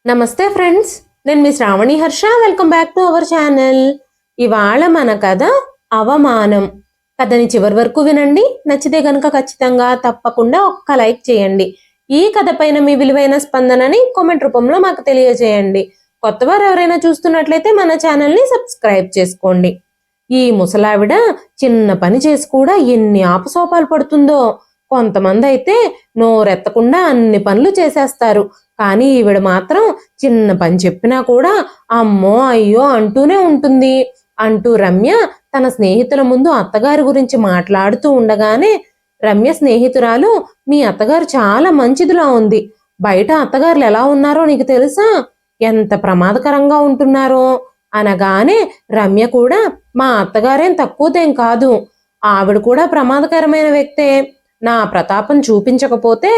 నమస్తే ఫ్రెండ్స్, నేను మీ Shravani Harsha. Welcome back to our channel. ఇవాళ మన కథ అవమానం. కథని చివరి వరకు వినండి. నచ్చితే గనుక ఖచ్చితంగా తప్పకుండా ఒక్క లైక్ చేయండి. ఈ కథ పైన మీ విలువైన స్పందనని కామెంట్ రూపంలో మాకు తెలియజేయండి. కొత్తవారు ఎవరైనా చూస్తున్నట్లయితే మన ఛానల్ని సబ్స్క్రైబ్ చేసుకోండి. ఈ ముసలావిడ చిన్న పని చేసి కూడా ఎన్ని ఆపసోపాలు పడుతుందో. కొంతమంది అయితే నోరెత్తకుండా అన్ని పనులు చేసేస్తారు. కానీ ఈవిడ మాత్రం చిన్న పని చెప్పినా కూడా అమ్మో అయ్యో అంటూనే ఉంటుంది అంటూ రమ్య తన స్నేహితుల ముందు అత్తగారి గురించి మాట్లాడుతూ ఉండగానే, రమ్య స్నేహితురాలు, మీ అత్తగారు చాలా మంచిదిలా ఉంది. బయట అత్తగారులు ఎలా ఉన్నారో నీకు తెలుసా? ఎంత ప్రమాదకరంగా ఉంటున్నారో అనగానే రమ్య కూడా, మా అత్తగారేం తక్కువదేం కాదు, ఆవిడ కూడా ప్రమాదకరమైన వ్యక్తే. నా ప్రతాపం చూపించకపోతే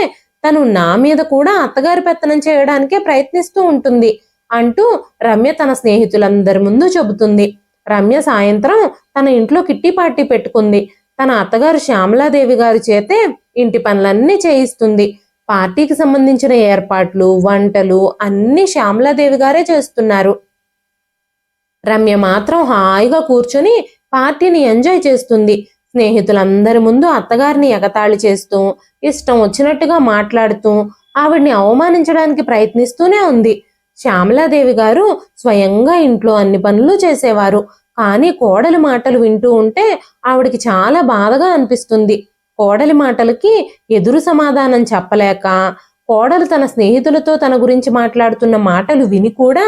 తను నా మీద కూడా అత్తగారి పెత్తనం చేయడానికే ప్రయత్నిస్తూ ఉంటుంది అంటూ రమ్య తన స్నేహితులందరి ముందు చెబుతుంది. రమ్య సాయంత్రం తన ఇంట్లో కిట్టి పార్టీ పెట్టుకుంది. తన అత్తగారు శ్యామలాదేవి గారి చేతే ఇంటి పనులన్నీ చేయిస్తుంది. పార్టీకి సంబంధించిన ఏర్పాట్లు, వంటలు అన్ని శ్యామలాదేవి గారే చేస్తున్నారు. రమ్య మాత్రం హాయిగా కూర్చొని పార్టీని ఎంజాయ్ చేస్తుంది. స్నేహితులందరి ముందు అత్తగారిని ఎగతాళి చేస్తూ, ఇష్టం వచ్చినట్టుగా మాట్లాడుతూ, ఆవిడ్ని అవమానించడానికి ప్రయత్నిస్తూనే ఉంది. శ్యామలాదేవి గారు స్వయంగా ఇంట్లో అన్ని పనులు చేసేవారు. కానీ కోడలి మాటలు వింటూ ఉంటే ఆవిడికి చాలా బాధగా అనిపిస్తుంది. కోడలి మాటలకి ఎదురు సమాధానం చెప్పలేక, కోడలు తన స్నేహితులతో తన గురించి మాట్లాడుతున్న మాటలు విని కూడా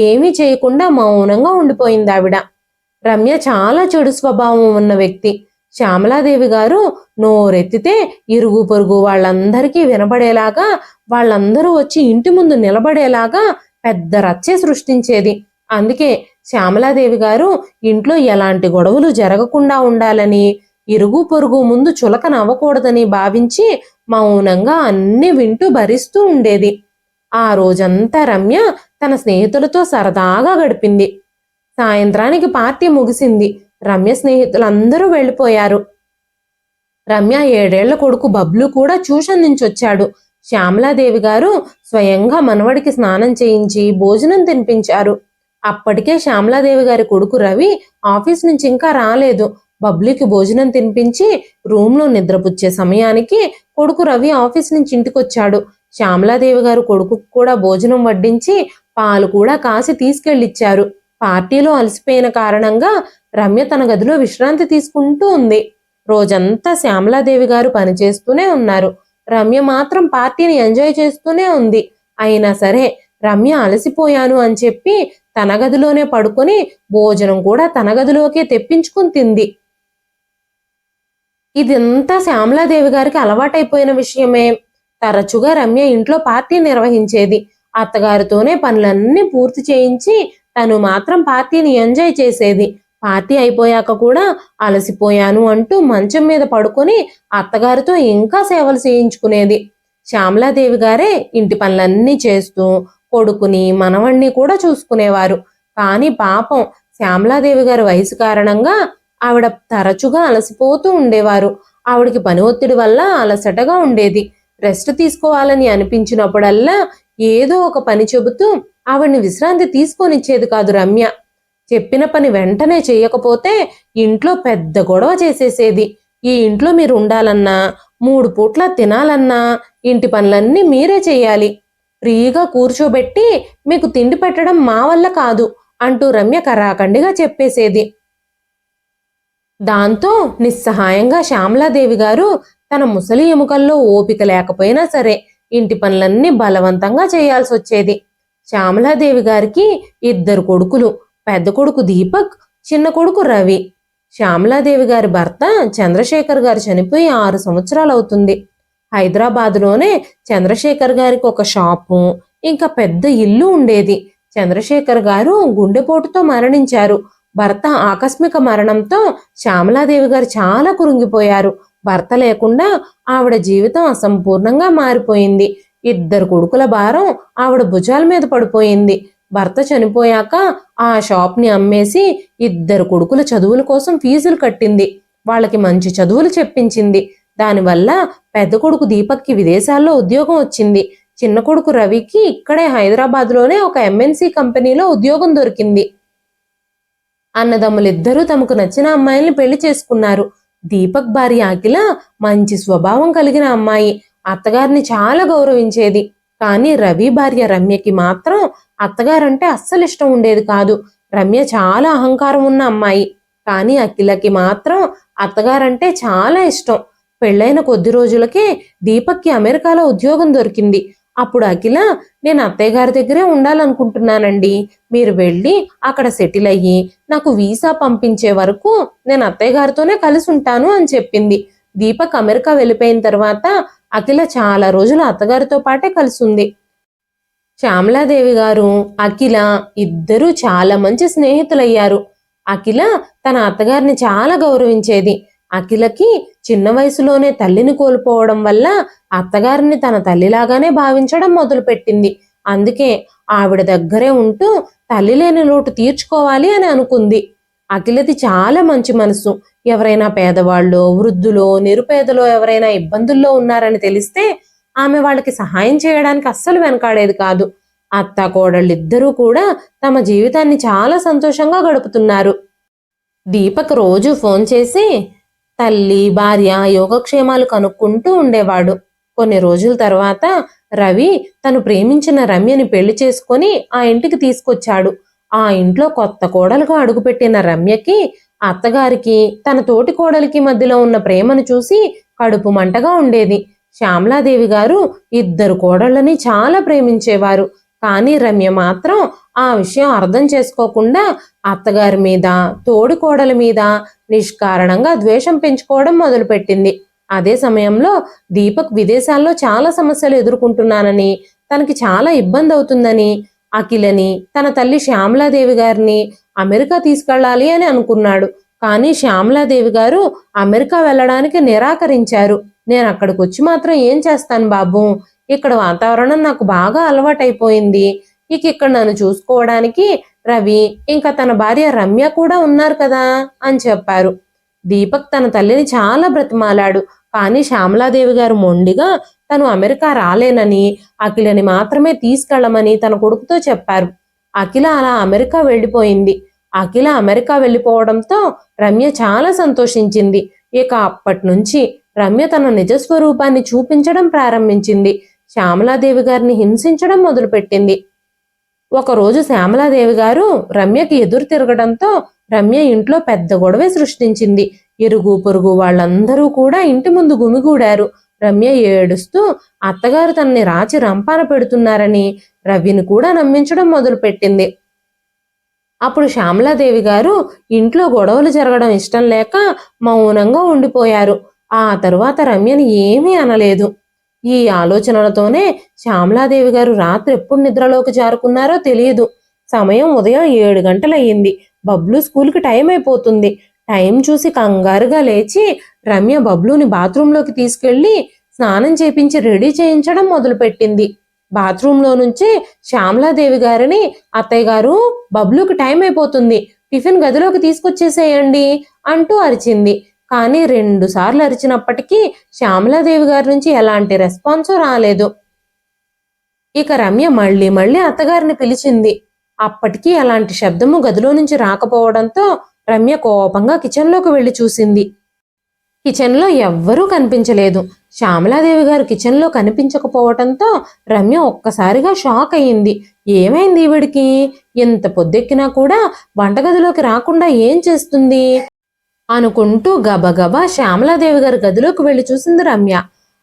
ఏమీ చేయకుండా మౌనంగా ఉండిపోయింది ఆవిడ. రమ్య చాలా చెడు స్వభావం ఉన్న వ్యక్తి. శ్యామలాదేవి గారు నోరెత్తితే ఇరుగు పొరుగు వాళ్ళందరికీ వినబడేలాగా, వాళ్ళందరూ వచ్చి ఇంటి ముందు నిలబడేలాగా పెద్ద రచ్చే సృష్టించేది. అందుకే శ్యామలాదేవి గారు ఇంట్లో ఎలాంటి గొడవలు జరగకుండా ఉండాలని, ఇరుగు పొరుగు ముందు చులక నవ్వకూడదని భావించి మౌనంగా అన్ని వింటూ భరిస్తూ ఉండేది. ఆ రోజంతా రమ్య తన స్నేహితులతో సరదాగా గడిపింది. సాయంత్రానికి పార్టీ ముగిసింది. రమ్య స్నేహితులందరూ వెళ్ళిపోయారు. రమ్య 7 ఏళ్ల కొడుకు బబ్లు కూడా ట్యూషన్ నుంచి వచ్చాడు. శ్యామలాదేవి గారు స్వయంగా మనవడికి స్నానం చేయించి భోజనం తినిపించారు. అప్పటికే శ్యామలాదేవి గారి కొడుకు రవి ఆఫీస్ నుంచి ఇంకా రాలేదు. బబ్లుకి భోజనం తినిపించి రూమ్లో నిద్రపుచ్చే సమయానికి కొడుకు రవి ఆఫీస్ నుంచి ఇంటికొచ్చాడు. శ్యామలాదేవి గారు కొడుకుకు కూడా భోజనం వడ్డించి పాలు కూడా కాసి తీసుకెళ్ళిచ్చారు. పార్టీలో అలసిపోయిన కారణంగా రమ్య తన గదిలో విశ్రాంతి తీసుకుంటూ ఉంది. రోజంతా శ్యామలాదేవి గారు పనిచేస్తూనే ఉన్నారు. రమ్య మాత్రం పార్టీని ఎంజాయ్ చేస్తూనే ఉంది. అయినా సరే రమ్య అలసిపోయాను అని చెప్పి తన గదిలోనే పడుకొని భోజనం కూడా తన గదిలోకే తెప్పించుకుని తింది. ఇదంతా శ్యామలాదేవి గారికి అలవాటైపోయిన విషయమే. తరచుగా రమ్య ఇంట్లో పార్టీ నిర్వహించేది. అత్తగారితోనే పనులన్నీ పూర్తి చేయించి తను మాత్రం పార్టీని ఎంజాయ్ చేసేది. పార్టీ అయిపోయాక కూడా అలసిపోయాను అంటూ మంచం మీద పడుకొని అత్తగారితో ఇంకా సేవలు చేయించుకునేది. శ్యామలాదేవి గారే ఇంటి పనులన్నీ చేస్తూ కొడుకుని మనవణ్ణి కూడా చూసుకునేవారు. కానీ పాపం శ్యామలాదేవి గారి వయసు కారణంగా ఆవిడ తరచుగా అలసిపోతూ ఉండేవారు. ఆవిడకి పని ఒత్తిడి వల్ల అలసటగా ఉండేది. రెస్ట్ తీసుకోవాలని అనిపించినప్పుడల్లా ఏదో ఒక పని చెబుతూ ఆవిడ్ని విశ్రాంతి తీసుకొనిచ్చేది కాదు రమ్య. చెప్పిన పని వెంటనే చేయకపోతే ఇంట్లో పెద్ద గొడవ చేసేసేది. ఈ ఇంట్లో మీరు ఉండాలన్నా, 3 పూట్ల తినాలన్నా ఇంటి పనులన్నీ మీరే చేయాలి. ఫ్రీగా కూర్చోబెట్టి మీకు తిండి పెట్టడం మా వల్ల కాదు అంటూ రమ్య కరాఖండిగా చెప్పేసేది. దాంతో నిస్సహాయంగా శ్యామలాదేవి గారు తన ముసలి ఎముకల్లో ఓపిక లేకపోయినా సరే ఇంటి పనులన్నీ బలవంతంగా చేయాల్సి వచ్చేది. శ్యామలాదేవి గారికి 2 కొడుకులు. పెద్ద కొడుకు దీపక్, చిన్న కొడుకు రవి. శ్యామలాదేవి గారి భర్త చంద్రశేఖర్ గారు చనిపోయి 6 సంవత్సరాలు అవుతుంది. హైదరాబాద్లోనే చంద్రశేఖర్ గారికి ఒక షాపు, ఇంకా పెద్ద ఇల్లు ఉండేది. చంద్రశేఖర్ గారు గుండెపోటుతో మరణించారు. భర్త ఆకస్మిక మరణంతో శ్యామలాదేవి గారు చాలా కృంగిపోయారు. భర్త లేకుండా ఆవిడ జీవితం అసంపూర్ణంగా మారిపోయింది. 2 కొడుకుల భారం ఆవిడ భుజాల మీద పడిపోయింది. భర్త చనిపోయాక ఆ షాప్ని అమ్మేసి 2 కొడుకుల చదువుల కోసం ఫీజులు కట్టింది. వాళ్ళకి మంచి చదువులు చెప్పించింది. దానివల్ల పెద్ద కొడుకు దీపక్కి విదేశాల్లో ఉద్యోగం వచ్చింది. చిన్న కొడుకు రవికి ఇక్కడే హైదరాబాద్లోనే ఒక ఎంఎన్సి కంపెనీలో ఉద్యోగం దొరికింది. అన్నదమ్ములిద్దరూ తమకు నచ్చిన అమ్మాయిల్ని పెళ్లి చేసుకున్నారు. దీపక్ భార్య అఖిల మంచి స్వభావం కలిగిన అమ్మాయి, అత్తగారిని చాలా గౌరవించేది. కానీ రవి భార్య రమ్యకి మాత్రం అత్తగారంటే అస్సలు ఇష్టం ఉండేది కాదు. రమ్య చాలా అహంకారం ఉన్న అమ్మాయి, కానీ అఖిలకి మాత్రం అత్తగారంటే చాలా ఇష్టం. పెళ్ళైన కొద్ది రోజులకే దీపక్కి అమెరికాలో ఉద్యోగం దొరికింది. అప్పుడు అఖిల, నేను అత్తయ్య గారి దగ్గరే ఉండాలనుకుంటున్నానండి, మీరు వెళ్ళి అక్కడ సెటిల్ అయ్యి నాకు వీసా పంపించే వరకు నేను అత్తయ్య గారితోనే కలిసి ఉంటాను అని చెప్పింది. దీపక్ అమెరికా వెళ్ళిపోయిన తర్వాత అఖిల చాలా రోజులు అత్తగారితో పాటే కలిసి ఉంది. శ్యామలాదేవి గారు అఖిల ఇద్దరూ చాలా మంచి స్నేహితులయ్యారు. అఖిల తన అత్తగారిని చాలా గౌరవించేది. అఖిలకి చిన్న వయసులోనే తల్లిని కోల్పోవడం వల్ల అత్తగారిని తన తల్లిలాగానే భావించడం మొదలుపెట్టింది. అందుకే ఆవిడ దగ్గరే ఉంటూ తల్లి లేని లోటు తీర్చుకోవాలి అని అనుకుంది. అఖిలది చాలా మంచి మనసు. ఎవరైనా పేదవాళ్ళో, వృద్ధులో, నిరుపేదలో ఎవరైనా ఇబ్బందుల్లో ఉన్నారని తెలిస్తే ఆమె వాళ్ళకి సహాయం చేయడానికి అస్సలు వెనకాడేది కాదు. అత్త కోడళ్ళిద్దరూ కూడా తమ జీవితాన్ని చాలా సంతోషంగా గడుపుతున్నారు. దీపక్ రోజు ఫోన్ చేసి తల్లి భార్య యోగక్షేమాలు కనుక్కుంటూ ఉండేవాడు. కొన్ని రోజుల తర్వాత రవి తను ప్రేమించిన రమ్యని పెళ్లి చేసుకొని ఆ ఇంటికి తీసుకొచ్చాడు. ఆ ఇంట్లో కొత్త కోడలుగా అడుగుపెట్టిన రమ్యకి అత్తగారికి తన తోటి కోడలికి మధ్యలో ఉన్న ప్రేమను చూసి కడుపు మంటగా ఉండేది. శ్యామలాదేవి గారు ఇద్దరు కోడళ్ళని చాలా ప్రేమించేవారు. కానీ రమ్య మాత్రం ఆ విషయం అర్థం చేసుకోకుండా అత్తగారి మీద, తోడి కోడల మీద నిష్కారణంగా ద్వేషం పెంచుకోవడం మొదలుపెట్టింది. అదే సమయంలో దీపక్ విదేశాల్లో చాలా సమస్యలు ఎదుర్కొంటున్నానని, తనకి చాలా ఇబ్బంది అవుతుందని అఖిలని, తన తల్లి శ్యామలాదేవి గారిని అమెరికా తీసుకెళ్లాలి అని అనుకున్నాడు. కానీ శ్యామలాదేవి గారు అమెరికా వెళ్ళడానికి నిరాకరించారు. నేను అక్కడికి వచ్చి మాత్రం ఏం చేస్తాను బాబు, ఇక్కడ వాతావరణం నాకు బాగా అలవాటైపోయింది. ఇక్కడ నన్ను చూసుకోవడానికి రవి ఇంకా తన భార్య రమ్య కూడా ఉన్నారు కదా అని చెప్పారు. దీపక్ తన తల్లిని చాలా బ్రతిమాలాడు. కానీ శ్యామలాదేవి గారు మొండిగా తను అమెరికా రాలేనని, అఖిలని మాత్రమే తీసుకెళ్లమని తన కొడుకుతో చెప్పారు. అఖిల అలా అమెరికా వెళ్ళిపోయింది. అఖిల అమెరికా వెళ్ళిపోవడంతో రమ్య చాలా సంతోషించింది. ఇక అప్పటి నుంచి రమ్య తన నిజస్వరూపాన్ని చూపించడం ప్రారంభించింది. శ్యామలాదేవి గారిని హింసించడం మొదలుపెట్టింది. ఒకరోజు శ్యామలాదేవి గారు రమ్యకి ఎదురు తిరగడంతో రమ్య ఇంట్లో పెద్ద గొడవే సృష్టించింది. ఇరుగు పొరుగు వాళ్ళందరూ కూడా ఇంటి ముందు గుమిగూడారు. రమ్య ఏడుస్తూ అత్తగారు తనని రాచి రంపాన పెడుతున్నారని రవిని కూడా నమ్మించడం మొదలుపెట్టింది. అప్పుడు శ్యామలాదేవి గారు ఇంట్లో గొడవలు జరగడం ఇష్టం లేక మౌనంగా ఉండిపోయారు. ఆ తరువాత రమ్యని ఏమీ అనలేదు. ఈ ఆలోచనలతోనే శ్యామలాదేవి గారు రాత్రి ఎప్పుడు నిద్రలోకి జారుకున్నారో తెలియదు. సమయం ఉదయం 7 గంటలయ్యింది. బబ్లు స్కూల్కి టైం అయిపోతుంది. టైం చూసి కంగారుగా లేచి రమ్య బబ్లుని బాత్రూంలోకి తీసుకెళ్లి స్నానం చేపించి రెడీ చేయించడం మొదలుపెట్టింది. బాత్రూంలో నుంచి శ్యామలాదేవి గారిని, అత్తయ్య గారు బబ్లుకి టైం అయిపోతుంది, టిఫిన్ గదిలోకి తీసుకొచ్చేసేయండి అంటూ అరిచింది. కానీ 2 సార్లు అరిచినప్పటికీ శ్యామలాదేవి గారి నుంచి ఎలాంటి రెస్పాన్సు రాలేదు. ఇక రమ్య మళ్ళీ మళ్ళీ అత్తగారిని పిలిచింది. అప్పటికీ అలాంటి శబ్దము గదిలో నుంచి రాకపోవడంతో రమ్య కోపంగా కిచెన్లోకి వెళ్లి చూసింది. కిచెన్లో ఎవ్వరూ కనిపించలేదు. శ్యామలాదేవి గారు కిచెన్లో కనిపించకపోవటంతో రమ్య ఒక్కసారిగా షాక్ అయ్యింది. ఏమైంది ఈవిడికి? ఎంత పొద్దెక్కినా కూడా వంటగదిలోకి రాకుండా ఏం చేస్తుంది అనుకుంటూ గబగబా శ్యామలాదేవి గారి గదిలోకి వెళ్లి చూసింది రమ్య.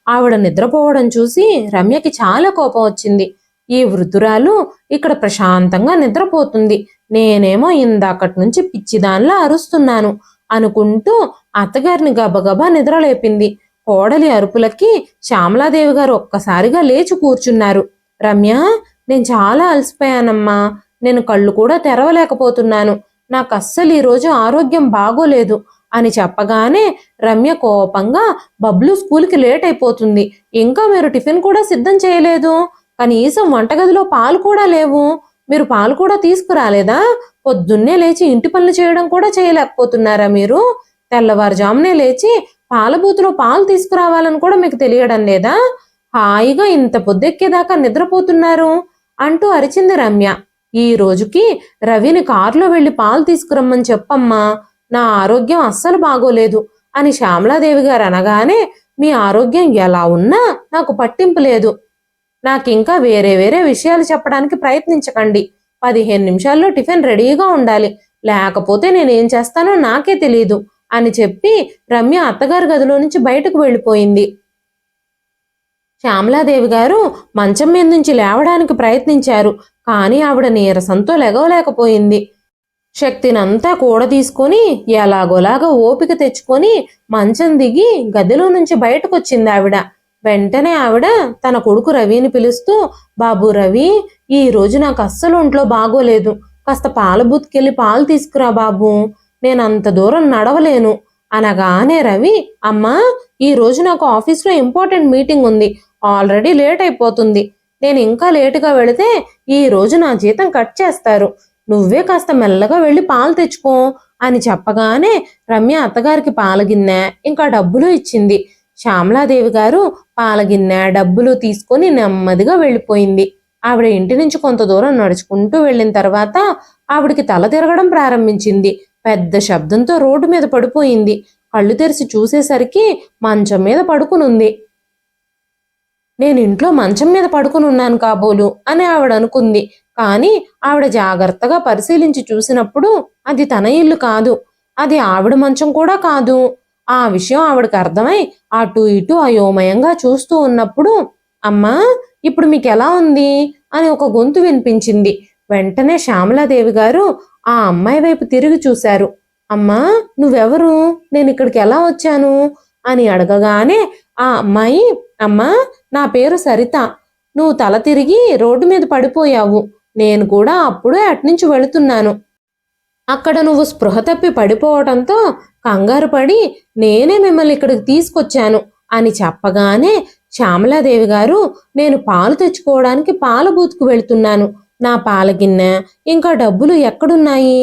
ఆవిడ నిద్రపోవడం చూసి రమ్యకి చాలా కోపం వచ్చింది. ఈ వృద్ధురాలు ఇక్కడ ప్రశాంతంగా నిద్రపోతుంది, నేనేమో ఇందాకటి నుంచి పిచ్చిదానిలా అరుస్తున్నాను అనుకుంటూ అత్తగారిని గబగబా నిద్రలేపింది. కోడలి అరుపులకి శ్యామలాదేవి గారు ఒక్కసారిగా లేచి కూర్చున్నారు. రమ్య, నేను చాలా అలసిపోయానమ్మా, నేను కళ్ళు కూడా తెరవలేకపోతున్నాను, నాకు అస్సలు ఈరోజు ఆరోగ్యం బాగోలేదు అని చెప్పగానే రమ్య కోపంగా, బబ్లు స్కూల్కి లేట్ అయిపోతుంది, ఇంకా మీరు టిఫిన్ కూడా సిద్ధం చేయలేదు, కనీసం వంటగదిలో పాలు కూడా లేవు, మీరు పాలు కూడా తీసుకురాలేదా? పొద్దున్నే లేచి ఇంటి పనులు చేయడం కూడా చేయలేకపోతున్నారా మీరు? తెల్లవారుజామునే లేచి పాల బూతులో పాలు తీసుకురావాలని కూడా మీకు తెలియడం లేదా హాయిగా ఇంత పొద్దెక్కేదాకా నిద్రపోతున్నారు అంటూ అరిచింది రమ్య. ఈ రోజుకి రవిని కారులో వెళ్లి పాలు తీసుకురమ్మని చెప్పమ్మా, నా ఆరోగ్యం అస్సలు బాగోలేదు అని శ్యామలాదేవి గారు అనగానే, మీ ఆరోగ్యం ఎలా ఉన్నా నాకు పట్టింపు లేదు. నాకింకా వేరే వేరే విషయాలు చెప్పడానికి ప్రయత్నించకండి. 15 నిమిషాల్లో టిఫిన్ రెడీగా ఉండాలి, లేకపోతే నేనేం చేస్తానో నాకే తెలీదు అని చెప్పి రమ్య అత్తగారి గదిలో నుంచి బయటకు వెళ్ళిపోయింది. శ్యామలాదేవి గారు మంచం మీద నుంచి లేవడానికి ప్రయత్నించారు, కానీ ఆవిడ నీరసంతో లెగవలేకపోయింది. శక్తినంతా కూడా తీసుకొని ఎలాగోలాగా ఓపిక తెచ్చుకొని మంచం దిగి గదిలో నుంచి బయటకొచ్చింది ఆవిడ. వెంటనే ఆవిడ తన కొడుకు రవిని పిలుస్తూ, బాబు రవి, ఈ రోజు నాకు అస్సలు ఒంట్లో బాగోలేదు, కాస్త పాల బూత్కెళ్ళి పాలు తీసుకురా బాబు, నేనంత దూరం నడవలేను అనగానే రవి, అమ్మా, ఈ రోజు నాకు ఆఫీస్లో ఇంపార్టెంట్ మీటింగ్ ఉంది, ఆల్రెడీ లేట్ అయిపోతుంది, నేను ఇంకా లేటుగా వెళితే ఈ రోజు నా జీతం కట్ చేస్తారు, నువ్వే కాస్త మెల్లగా వెళ్ళి పాలు తెచ్చుకో అని చెప్పగానే రమ్య అత్తగారికి పాలగిన్నె ఇంకా డబ్బులు ఇచ్చింది. శ్యామలాదేవి గారు పాలగిన్నె డబ్బులు తీసుకొని నెమ్మదిగా వెళ్ళిపోయింది. ఆవిడ ఇంటి నుంచి కొంత దూరం నడుచుకుంటూ వెళ్ళిన తర్వాత ఆవిడికి తల తిరగడం ప్రారంభించింది. పెద్ద శబ్దంతో రోడ్డు మీద పడిపోయింది. కళ్ళు తెరిచి చూసేసరికి మంచం మీద పడుకునుంది. నేను ఇంట్లో మంచం మీద పడుకుని ఉన్నాను కాబోలు అని ఆవిడ అనుకుంది. కానీ ఆవిడ జాగ్రత్తగా పరిశీలించి చూసినప్పుడు అది తన ఇల్లు కాదు, అది ఆవిడ మంచం కూడా కాదు. ఆ విషయం ఆవిడకి అర్థమై అటు ఇటు అయోమయంగా చూస్తూ ఉన్నప్పుడు, అమ్మా, ఇప్పుడు మీకు ఎలా ఉంది అని ఒక గొంతు వినిపించింది. వెంటనే శ్యామలాదేవి గారు ఆ అమ్మాయి వైపు తిరిగి చూశారు. అమ్మా, నువ్వెవరు, నేను ఇక్కడికి ఎలా వచ్చాను అని అడగగానే ఆ అమ్మాయి, అమ్మా, నా పేరు సరిత, నువ్వు తల తిరిగి రోడ్డు మీద పడిపోయావు, నేను కూడా అప్పుడే అట్నుంచి వెళుతున్నాను, అక్కడ నువ్వు స్పృహ తప్పి పడిపోవడంతో కంగారు పడి నేనే మిమ్మల్ని ఇక్కడికి తీసుకొచ్చాను అని చెప్పగానే శ్యామలాదేవి గారు, నేను పాలు తెచ్చుకోవడానికి పాల బూత్కు వెళ్తున్నాను, నా పాల గిన్నె ఇంకా డబ్బులు ఎక్కడున్నాయి,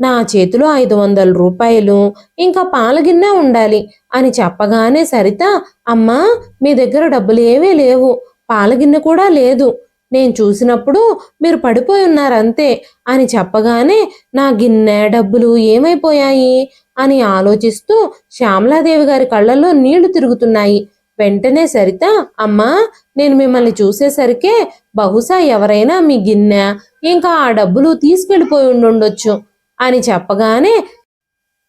నా చేతిలో 500 రూపాయలు ఇంకా పాల గిన్నె ఉండాలి అని చెప్పగానే సరిత, అమ్మా, మీ దగ్గర డబ్బులు ఏవీ లేవు, పాల గిన్నె కూడా లేదు, నేను చూసినప్పుడు మీరు పడిపోయి ఉన్నారంతే అని చెప్పగానే నా గిన్నె డబ్బులు ఏమైపోయాయి అని ఆలోచిస్తూ శ్యామలాదేవి గారి కళ్ళల్లో నీళ్లు తిరుగుతున్నాయి. వెంటనే సరిత, అమ్మా, నేను మిమ్మల్ని చూసేసరికే బహుశా ఎవరైనా మీ గిన్నె ఇంకా ఆ డబ్బులు తీసుకెళ్ళిపోయి ఉండుండొచ్చు అని చెప్పగానే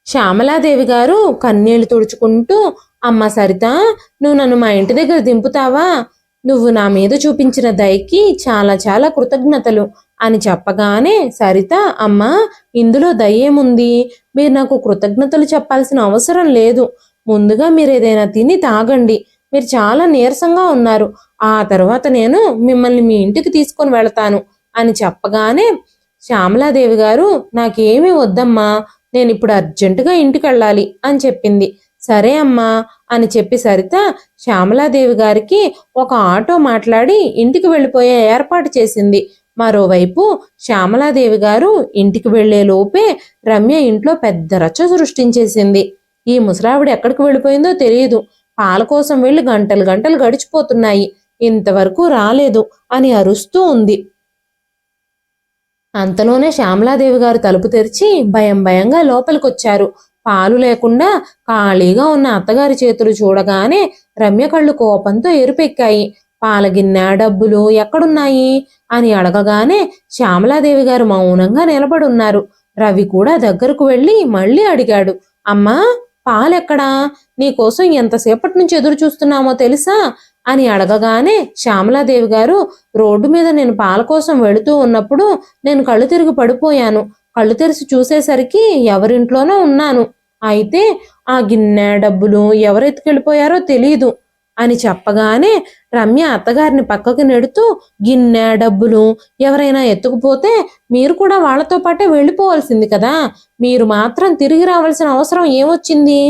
శ్యామలాదేవి గారు కన్నీళ్లు తుడుచుకుంటూ, అమ్మ సరిత, నువ్వు నన్ను మా ఇంటి దగ్గర దింపుతావా, నువ్వు నా మీద చూపించిన దయకి చాలా చాలా కృతజ్ఞతలు అని చెప్పగానే సరిత, అమ్మా, ఇందులో దయ్యేముంది, మీరు నాకు కృతజ్ఞతలు చెప్పాల్సిన అవసరం లేదు, ముందుగా మీరు ఏదైనా తిని తాగండి, మీరు చాలా నీరసంగా ఉన్నారు, ఆ తర్వాత నేను మిమ్మల్ని మీ ఇంటికి తీసుకొని వెళతాను అని చెప్పగానే శ్యామలాదేవి గారు, నాకేమీ వద్దమ్మా, నేను ఇప్పుడు అర్జెంటుగా ఇంటికి వెళ్ళాలి అని చెప్పింది. సరే అమ్మా అని చెప్పి సరిత శ్యామలాదేవి గారికి ఒక ఆటో మాట్లాడి ఇంటికి వెళ్ళిపోయే ఏర్పాటు చేసింది. మరోవైపు శ్యామలాదేవి గారు ఇంటికి వెళ్లే లోపే రమ్య ఇంట్లో పెద్ద రచ్చ సృష్టించేసింది. ఈ ముసరావిడ ఎక్కడికి వెళ్ళిపోయిందో తెలియదు, పాల కోసం వెళ్ళి గంటలు గంటలు గడిచిపోతున్నాయి, ఇంతవరకు రాలేదు అని అరుస్తూ ఉంది. అంతలోనే శ్యామలాదేవి గారు తలుపు తెరిచి భయం భయంగా లోపలికొచ్చారు. పాలు లేకుండా ఖాళీగా ఉన్న అత్తగారి చేతులు చూడగానే రమ్య కళ్ళు కోపంతో ఎరుపెక్కాయి. పాలగిన్నె డబ్బులు ఎక్కడున్నాయి అని అడగగానే శ్యామలాదేవి గారు మౌనంగా నిలబడున్నారు. రవి కూడా దగ్గరకు వెళ్ళి మళ్ళీ అడిగాడు, అమ్మా, పాలెక్కడా, నీకోసం ఎంతసేపటి నుంచి ఎదురు చూస్తున్నామో తెలుసా అని అడగగానే శ్యామలాదేవి గారు, రోడ్డు మీద నేను పాల కోసం వెళుతూ ఉన్నప్పుడు నేను కళ్ళు తిరిగి పడిపోయాను, కళ్ళు తెరిచి చూసేసరికి ఎవరింట్లోనో ఉన్నాను, అయితే ఆ గిన్నె డబ్బులు ఎవరెత్తుకెళ్ళిపోయారో తెలీదు అని చెప్పగానే రమ్య అత్తగారిని పక్కకు నెడుతూ, గిన్నె డబ్బులు ఎవరైనా ఎత్తుకుపోతే మీరు కూడా వాళ్లతో పాటే వెళ్ళిపోవాల్సింది కదా, మీరు మాత్రం తిరిగి రావాల్సిన అవసరం ఏమొచ్చింది,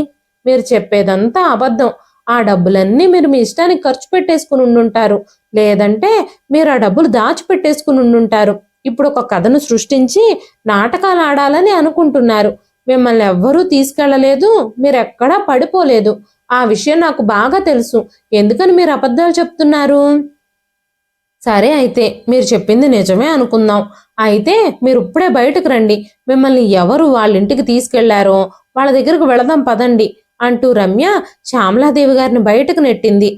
మీరు చెప్పేదంతా అబద్ధం, ఆ డబ్బులన్నీ మీరు మీ ఇష్టానికి ఖర్చు పెట్టేసుకుని ఉండుంటారు, లేదంటే మీరు ఆ డబ్బులు దాచిపెట్టేసుకుని ఉండుంటారు, ఇప్పుడు ఒక కథను సృష్టించి నాటకాలు ఆడాలని అనుకుంటున్నారు, మిమ్మల్ని ఎవ్వరూ తీసుకెళ్లలేదు, మీరెక్కడా పడిపోలేదు, ఆ విషయం నాకు బాగా తెలుసు. ఎందుకని మీరు అబద్ధాలు చెప్తున్నారు? సరే అయితే మీరు చెప్పింది నిజమే అనుకుందాం. అయితే మీరు ఇప్పుడే బయటకు రండి. మిమ్మల్ని ఎవరు వాళ్ళ ఇంటికి తీసుకెళ్లారో వాళ్ళ దగ్గరకు వెళదాం పదండి అంటూ రమ్య శ్యామలాదేవి గారిని బయటకు నెట్టింది.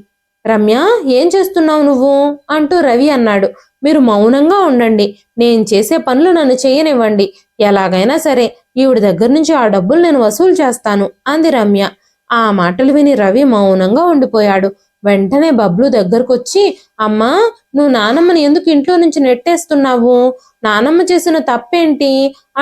రమ్య, ఏం చేస్తున్నావు నువ్వు అంటూ రవి అన్నాడు. మీరు మౌనంగా ఉండండి. నేను చేసే పనులు నన్ను చేయనివ్వండి. ఎలాగైనా సరే ఈవిడ దగ్గర నుంచి ఆ డబ్బులు నేను వసూలు చేస్తాను అంది రమ్య. ఆ మాటలు విని రవి మౌనంగా ఉండిపోయాడు. వెంటనే బబ్లు దగ్గరకొచ్చి, అమ్మా, నువ్వు నానమ్మని ఎందుకు ఇంట్లో నుంచి నెట్టేస్తున్నావు? నానమ్మ చేసిన తప్పేంటి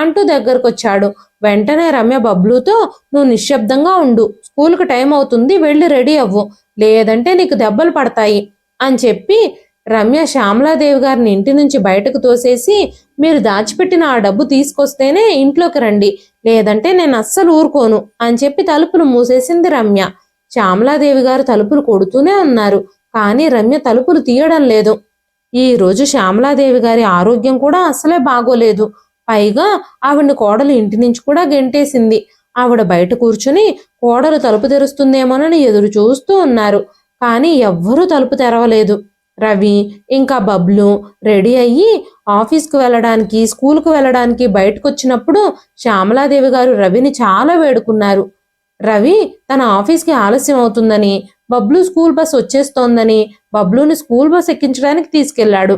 అంటూ దగ్గరకొచ్చాడు. వెంటనే రమ్య బబ్లుతో, నువ్వు నిశ్శబ్దంగా ఉండు, స్కూల్కి టైం అవుతుంది, వెళ్ళి రెడీ అవ్వు, లేదంటే నీకు దెబ్బలు పడతాయి అని చెప్పి రమ్య శ్యామలాదేవి గారిని ఇంటి నుంచి బయటకు తోసేసి, మీరు దాచిపెట్టిన ఆ డబ్బు తీసుకొస్తేనే ఇంట్లోకి రండి, లేదంటే నేను అస్సలు ఊరుకోను అని చెప్పి తలుపులు మూసేసింది రమ్య. శ్యామలాదేవి గారు తలుపులు కొడుతూనే ఉన్నారు, కానీ రమ్య తలుపులు తీయడం లేదు. ఈ రోజు శ్యామలాదేవి గారి ఆరోగ్యం కూడా అసలే బాగోలేదు. పైగా ఆవిడ్ని కోడలు ఇంటి నుంచి కూడా గెంటేసింది. ఆవిడ బయట కూర్చుని కోడలు తలుపు తెరుస్తుందేమోనని ఎదురు చూస్తూ ఉన్నారు, కానీ ఎవ్వరూ తలుపు తెరవలేదు. రవి ఇంకా బబ్లు రెడీ అయ్యి ఆఫీస్కి వెళ్ళడానికి, స్కూల్కి వెళ్ళడానికి బయటకొచ్చినప్పుడు శ్యామలాదేవి గారు రవిని చాలా వేడుకున్నారు. రవి తన ఆఫీస్కి ఆలస్యం అవుతుందని, బబ్లు స్కూల్ బస్ వచ్చేస్తోందని బబ్లుని స్కూల్ బస్ ఎక్కించడానికి తీసుకెళ్లాడు.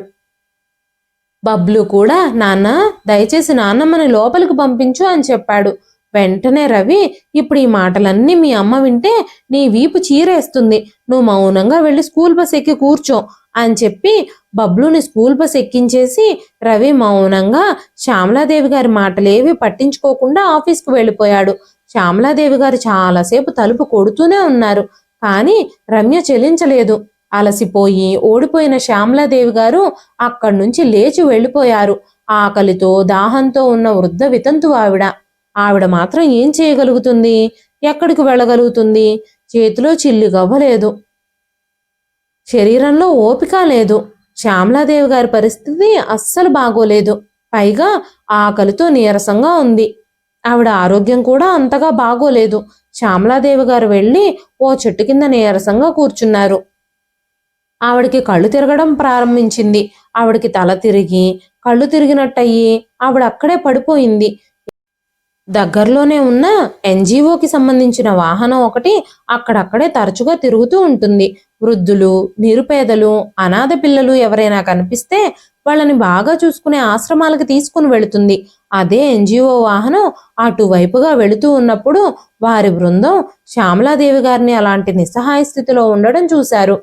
బబ్లు కూడా, నాన్న, దయచేసి నాన్నమ్మని లోపలికి పంపించు అని చెప్పాడు. వెంటనే రవి, ఇప్పుడు ఈ మాటలన్నీ మీ అమ్మ వింటే నీ వీపు చీరేస్తుంది, నువ్వు మౌనంగా వెళ్ళి స్కూల్ బస్ ఎక్కి కూర్చో అని చెప్పి బబ్లుని స్కూల్ బస్ ఎక్కించేసి రవి మౌనంగా శ్యామలాదేవి గారి మాటలేవి పట్టించుకోకుండా ఆఫీస్కి వెళ్ళిపోయాడు. శ్యామలాదేవి గారు చాలాసేపు తలుపు కొడుతూనే ఉన్నారు, కానీ రమ్య చెలించలేదు. అలసిపోయి ఓడిపోయిన శ్యామలాదేవి గారు అక్కడి నుంచి లేచి వెళ్ళిపోయారు. ఆకలితో దాహంతో ఉన్న వృద్ధ వితంతు ఆవిడ మాత్రం ఏం చేయగలుగుతుంది? ఎక్కడికి వెళ్ళగలుగుతుంది? చేతిలో చిల్లి గవ్వలేదు, శరీరంలో ఓపిక లేదు. శ్యామలాదేవి గారి పరిస్థితి అస్సలు బాగోలేదు. పైగా ఆకలితో నీరసంగా ఉంది. ఆవిడ ఆరోగ్యం కూడా అంతగా బాగోలేదు. శ్యామలాదేవి గారు వెళ్ళి ఓ చెట్టు కింద నీరసంగా కూర్చున్నారు. ఆవిడికి కళ్ళు తిరగడం ప్రారంభించింది. ఆవిడికి తల తిరిగి కళ్ళు తిరిగినట్టయి ఆవిడ అక్కడే పడిపోయింది. దగ్గరలోనే ఉన్న ఎన్జిఓకి సంబంధించిన వాహనం ఒకటి అక్కడక్కడే తరచుగా తిరుగుతూ ఉంటుంది. వృద్ధులు, నిరుపేదలు, అనాథ పిల్లలు ఎవరైనా కనిపిస్తే వాళ్ళని బాగా చూసుకునే ఆశ్రమాలకు తీసుకుని వెళుతుంది. అదే ఎన్జిఓ వాహనం అటువైపుగా వెళుతూ ఉన్నప్పుడు వారి బృందం శ్యామలాదేవి గారిని అలాంటి నిస్సహాయ స్థితిలో ఉండడం చూశారు.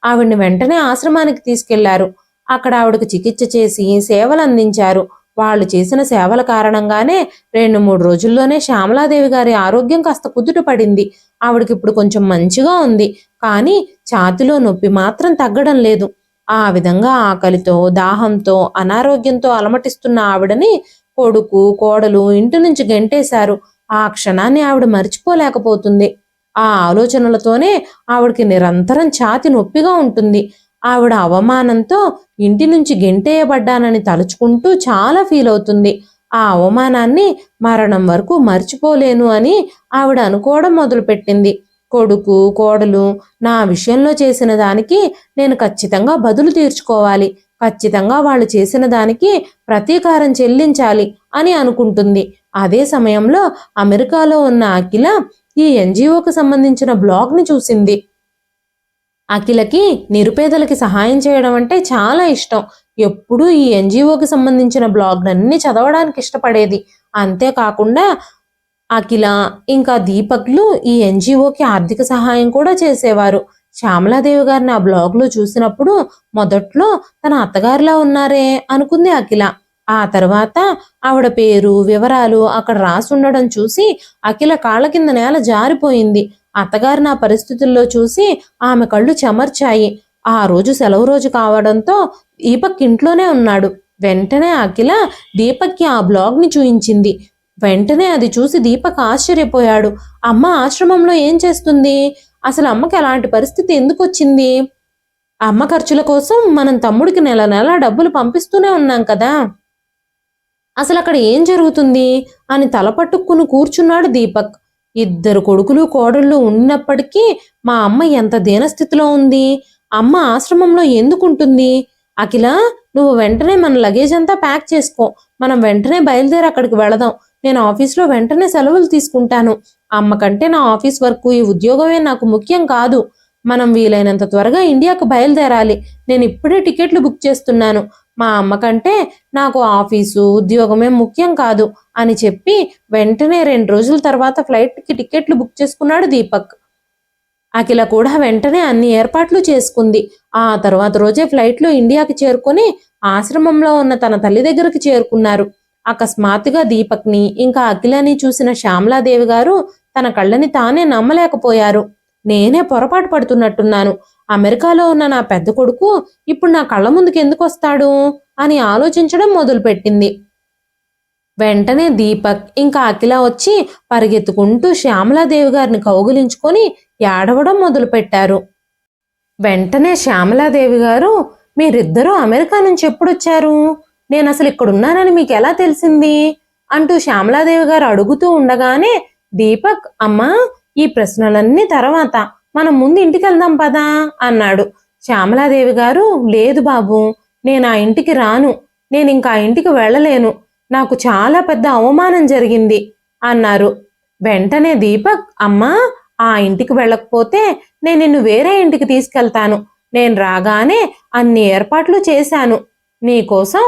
ఆవిడ్ని వెంటనే ఆశ్రమానికి తీసుకెళ్లారు. అక్కడ ఆవిడకు చికిత్స చేసి సేవలు అందించారు. వాళ్ళు చేసిన సేవల కారణంగానే 2-3 రోజుల్లోనే శ్యామలాదేవి గారి ఆరోగ్యం కాస్త కుదుట పడింది. ఆవిడకి ఇప్పుడు కొంచెం మంచిగా ఉంది, కానీ ఛాతిలో నొప్పి మాత్రం తగ్గడం లేదు. ఆ విధంగా ఆకలితో, దాహంతో, అనారోగ్యంతో అలమటిస్తున్న ఆవిడని కొడుకు, కోడలు ఇంటి నుంచి గెంటేశారు. ఆ క్షణాన్ని ఆవిడ మర్చిపోలేకపోతుంది. ఆ ఆలోచనలతోనే ఆవిడకి నిరంతరం ఛాతి నొప్పిగా ఉంటుంది. ఆవిడ అవమానంతో ఇంటి నుంచి గెంటేయబడ్డానని తలుచుకుంటూ చాలా ఫీల్ అవుతుంది. ఆ అవమానాన్ని మరణం వరకు మర్చిపోలేను అని ఆవిడ అనుకోవడం మొదలుపెట్టింది. కొడుకు, కోడలు నా విషయంలో చేసిన దానికి నేను ఖచ్చితంగా బదులు తీర్చుకోవాలి, ఖచ్చితంగా వాళ్ళు చేసిన దానికి ప్రతీకారం చెల్లించాలి అని అనుకుంటుంది. అదే సమయంలో అమెరికాలో ఉన్న అఖిల ఈ ఎన్జిఓకి సంబంధించిన బ్లాగ్ని చూసింది. అఖిలకి నిరుపేదలకి సహాయం చేయడం అంటే చాలా ఇష్టం. ఎప్పుడూ ఈ ఎన్జిఓకి సంబంధించిన బ్లాగ్లన్నీ చదవడానికి ఇష్టపడేది. అంతేకాకుండా అఖిల ఇంకా దీపక్లు ఈ ఎన్జిఓకి ఆర్థిక సహాయం కూడా చేసేవారు. శ్యామలాదేవి గారిని ఆ బ్లాగ్లో చూసినప్పుడు మొదట్లో తన అత్తగారిలా ఉన్నారే అనుకుంది అఖిల. ఆ తర్వాత ఆవిడ పేరు, వివరాలు అక్కడ రాసుండడం చూసి అఖిల కాళ్ళ కింద నేల జారిపోయింది. అత్తగారు నా పరిస్థితుల్లో చూసి ఆమె కళ్ళు చెమర్చాయి. ఆ రోజు సెలవు రోజు కావడంతో దీపక్ ఇంట్లోనే ఉన్నాడు. వెంటనే అఖిల దీపక్కి ఆ బ్లాగ్ని చూయించింది. వెంటనే అది చూసి దీపక్ ఆశ్చర్యపోయాడు. అమ్మ ఆశ్రమంలో ఏం చేస్తుంది? అసలు అమ్మకి అలాంటి పరిస్థితి ఎందుకు వచ్చింది? అమ్మ ఖర్చుల కోసం మనం తమ్ముడికి నెల నెల డబ్బులు పంపిస్తూనే ఉన్నాం కదా, అసలు అక్కడ ఏం జరుగుతుంది అని తలపట్టుకుని కూర్చున్నాడు దీపక్. ఇద్దరు కొడుకులు కోడళ్ళు ఉన్నప్పటికీ మా అమ్మ ఎంత దీనస్థితిలో ఉంది. అమ్మ ఆశ్రమంలో ఎందుకుంటుంది? అఖిల, నువ్వు వెంటనే మన లగేజ్ అంతా ప్యాక్ చేసుకో. మనం వెంటనే బయలుదేరి అక్కడికి వెళదాం. నేను ఆఫీస్లో వెంటనే సెలవులు తీసుకుంటాను. అమ్మ కంటే నా ఆఫీస్ వర్క్, ఈ ఉద్యోగమే నాకు ముఖ్యం కాదు. మనం వీలైనంత త్వరగా ఇండియాకు బయలుదేరాలి. నేను ఇప్పుడే టికెట్లు బుక్ చేస్తున్నాను. మా అమ్మ కంటే నాకు ఆఫీసు ఉద్యోగమే ముఖ్యం కాదు అని చెప్పి వెంటనే 2 రోజుల తర్వాత ఫ్లైట్కి టికెట్లు బుక్ చేసుకున్నాడు దీపక్. అఖిల కూడా వెంటనే అన్ని ఏర్పాట్లు చేసుకుంది. ఆ తర్వాత రోజే ఫ్లైట్లో ఇండియాకి చేరుకొని ఆశ్రమంలో ఉన్న తన తల్లి దగ్గరికి చేరుకున్నారు. అకస్మాత్తుగా దీపక్ని ఇంకా అఖిలని చూసిన శ్యామలాదేవి గారు తన కళ్ళని తానే నమ్మలేకపోయారు. నేనే పొరపాటు పడుతున్నట్టున్నాను. అమెరికాలో ఉన్న నా పెద్ద కొడుకు ఇప్పుడు నా కళ్ళ ముందుకు ఎందుకు వస్తాడు అని ఆలోచించడం మొదలుపెట్టింది. వెంటనే దీపక్ ఇంకా అఖిల వచ్చి పరిగెత్తుకుంటూ శ్యామలాదేవి గారిని కౌగిలించుకొని ఏడవడం మొదలుపెట్టారు. వెంటనే శ్యామలాదేవి గారు, మీరిద్దరూ అమెరికా నుంచి ఎప్పుడొచ్చారు? నేను అసలు ఇక్కడున్నానని మీకు ఎలా తెలిసింది అంటూ శ్యామలాదేవి గారు అడుగుతూ ఉండగానే దీపక్, అమ్మా, ఈ ప్రశ్నలన్నీ తర్వాత, మనం ముందు ఇంటికి వెళ్దాం పదా అన్నాడు. శ్యామలాదేవి గారు, లేదు బాబు, నేను ఆ ఇంటికి రాను. నేను ఇంకా ఆ ఇంటికి వెళ్ళలేను. నాకు చాలా పెద్ద అవమానం జరిగింది అన్నారు. వెంటనే దీపక్, అమ్మా, ఆ ఇంటికి వెళ్ళకపోతే నేను నిన్ను వేరే ఇంటికి తీసుకెళ్తాను. నేను రాగానే అన్ని ఏర్పాట్లు చేశాను. నీకోసం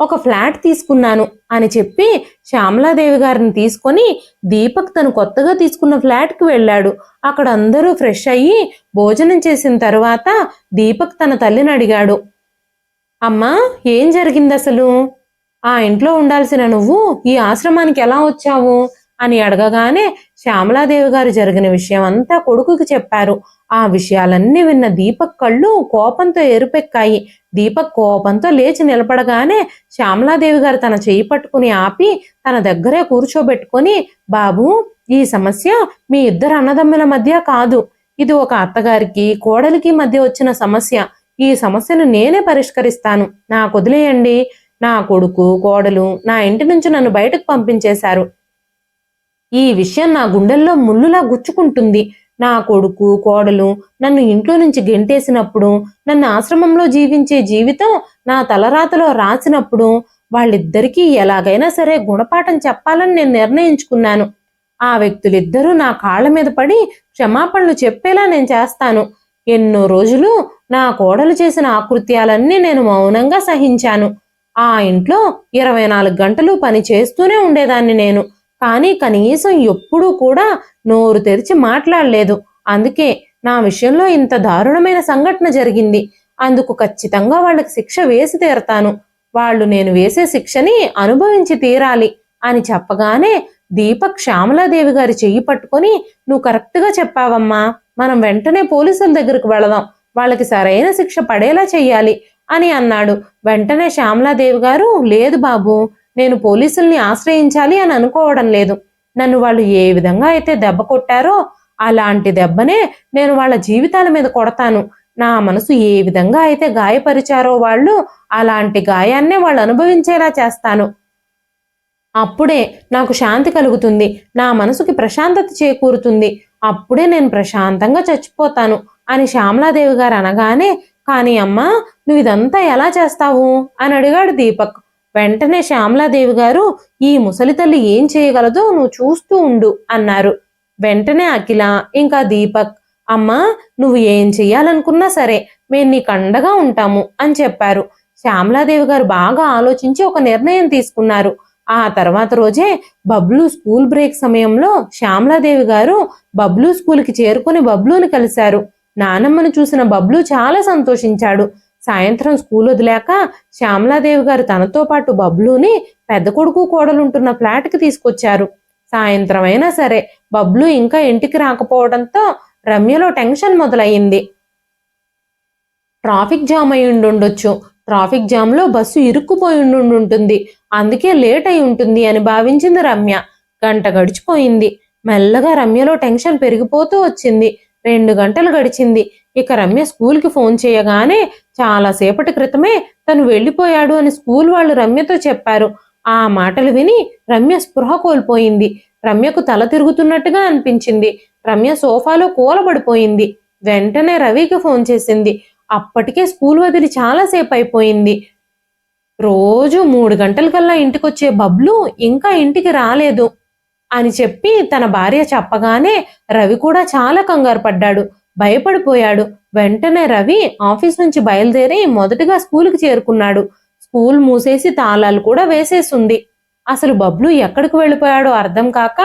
ఒక ఫ్లాట్ తీసుకున్నాను అని చెప్పి శ్యామలాదేవి గారిని తీసుకొని దీపక్ తను కొత్తగా తీసుకున్న ఫ్లాట్కి వెళ్ళాడు. అక్కడ అందరూ ఫ్రెష్ అయ్యి భోజనం చేసిన తర్వాత దీపక్ తన తల్లిని అడిగాడు, అమ్మా, ఏం జరిగింది అసలు? ఆ ఇంట్లో ఉండాల్సిన నువ్వు ఈ ఆశ్రమానికి ఎలా వచ్చావు అని అడగగానే శ్యామలాదేవి గారు జరిగిన విషయం అంతా కొడుకుకి చెప్పారు. ఆ విషయాలన్నీ విన్న దీపక్ కళ్ళు కోపంతో ఎరుపెక్కాయి. దీపక్ కోపంతో లేచి నిలబడగానే శ్యామలాదేవి గారు తన చెయ్యి పట్టుకుని ఆపి తన దగ్గరే కూర్చోబెట్టుకొని, బాబు, ఈ సమస్య మీ ఇద్దరు అన్నదమ్ముల మధ్య కాదు. ఇది ఒక అత్తగారికి కోడలికి మధ్య వచ్చిన సమస్య. ఈ సమస్యను నేనే పరిష్కరిస్తాను. నాకు వదిలేయండి. నా కొడుకు కోడలు నా ఇంటి నుంచి నన్ను బయటకు పంపించేశారు. ఈ విషయం నా గుండెల్లో ముళ్ళులా గుచ్చుకుంటుంది. నా కొడుకు కోడలు నన్ను ఇంట్లో నుంచి గెంటేసినప్పుడు, నన్ను ఆశ్రమంలో జీవించే జీవితం నా తలరాతలో రాసినప్పుడు వాళ్ళిద్దరికీ ఎలాగైనా సరే గుణపాఠం చెప్పాలని నేను నిర్ణయించుకున్నాను. ఆ వ్యక్తులిద్దరూ నా కాళ్ళ మీద పడి క్షమాపణలు చెప్పేలా నేను చేస్తాను. ఎన్నో రోజులు నా కోడలు చేసిన ఆకృత్యాలన్నీ నేను మౌనంగా సహించాను. ఆ ఇంట్లో 24 గంటలు పని చేస్తూనే ఉండేదాన్ని నేను. కానీ కనీసం ఎప్పుడూ కూడా నోరు తెరిచి మాట్లాడలేదు. అందుకే నా విషయంలో ఇంత దారుణమైన సంఘటన జరిగింది. అందుకు ఖచ్చితంగా వాళ్ళకి శిక్ష వేసి తీరతాను. వాళ్ళు నేను వేసే శిక్షని అనుభవించి తీరాలి అని చెప్పగానే దీపక్ శ్యామలాదేవి గారి చెయ్యి పట్టుకొని, నువ్వు కరెక్ట్గా చెప్పావమ్మా, మనం వెంటనే పోలీసుల దగ్గరకు వెళదాం. వాళ్ళకి సరైన శిక్ష పడేలా చెయ్యాలి అని అన్నాడు. వెంటనే శ్యామలాదేవి గారు, లేదు బాబు, నేను పోలీసుల్ని ఆశ్రయించాలి అని అనుకోవడం లేదు. నన్ను వాళ్ళు ఏ విధంగా అయితే దెబ్బ కొట్టారో అలాంటి దెబ్బనే నేను వాళ్ళ జీవితాల మీద కొడతాను. నా మనసు ఏ విధంగా అయితే గాయపరిచారో వాళ్ళు, అలాంటి గాయాన్నే వాళ్ళు అనుభవించేలా చేస్తాను. అప్పుడే నాకు శాంతి కలుగుతుంది. నా మనసుకి ప్రశాంతత చేకూరుతుంది. అప్పుడే నేను ప్రశాంతంగా చచ్చిపోతాను అని శ్యామలాదేవి గారు అనగానే, కానీ అమ్మా, నువ్వు ఇదంతా ఎలా చేస్తావు అని అడిగాడు దీపక్. వెంటనే శ్యామలాదేవి గారు, ఈ ముసలి తల్లి ఏం చేయగలదో నువ్వు చూస్తూ ఉండు అన్నారు. వెంటనే అఖిల ఇంకా దీపక్, అమ్మా, నువ్వు ఏం చెయ్యాలనుకున్నా సరే మేము నీకు అండగా ఉంటాము అని చెప్పారు. శ్యామలాదేవి గారు బాగా ఆలోచించి ఒక నిర్ణయం తీసుకున్నారు. ఆ తర్వాత రోజే బబ్లు స్కూల్ బ్రేక్ సమయంలో శ్యామలాదేవి గారు బబ్లు స్కూల్కి చేరుకుని బబ్లుని కలిశారు. నానమ్మను చూసిన బబ్లు చాలా సంతోషించాడు. సాయంత్రం స్కూల్ వదిలాక శ్యామలాదేవి గారు తనతో పాటు బబ్లుని పెద్ద కొడుకు కోడలుంటున్న ఫ్లాట్కి తీసుకొచ్చారు. సాయంత్రం అయినా సరే బబ్లు ఇంకా ఇంటికి రాకపోవడంతో రమ్యలో టెన్షన్ మొదలయ్యింది. ట్రాఫిక్ జామ్ అయి ఉండుండొచ్చు. ట్రాఫిక్ జామ్లో బస్సు ఇరుక్కుపోయి ఉంటుంది. అందుకే లేట్ అయి ఉంటుంది అని భావించింది రమ్య. గంట గడిచిపోయింది. మెల్లగా రమ్యలో టెన్షన్ పెరిగిపోతూ వచ్చింది. 2 గంటలు గడిచింది. ఇక రమ్య స్కూల్కి ఫోన్ చేయగానే చాలాసేపటి క్రితమే తను వెళ్ళిపోయాడు అని స్కూల్ వాళ్ళు రమ్యతో చెప్పారు. ఆ మాటలు విని రమ్య స్పృహ కోల్పోయింది. రమ్యకు తల తిరుగుతున్నట్టుగా అనిపించింది. రమ్య సోఫాలో కూలబడిపోయింది. వెంటనే రవికి ఫోన్ చేసింది. అప్పటికే స్కూల్ వదిలి చాలాసేపు అయిపోయింది. రోజు 3 గంటలకల్లా ఇంటికొచ్చే బబ్లు ఇంకా ఇంటికి రాలేదు అని చెప్పి తన భార్య చెప్పగానే రవి కూడా చాలా కంగారు పడ్డాడు, భయపడిపోయాడు. వెంటనే రవి ఆఫీస్ నుంచి బయలుదేరి మొదటగా స్కూల్కి చేరుకున్నాడు. స్కూల్ మూసేసి తాళాలు కూడా వేసేసుంది. అసలు బబ్లు ఎక్కడికి వెళ్ళిపోయాడో అర్థం కాక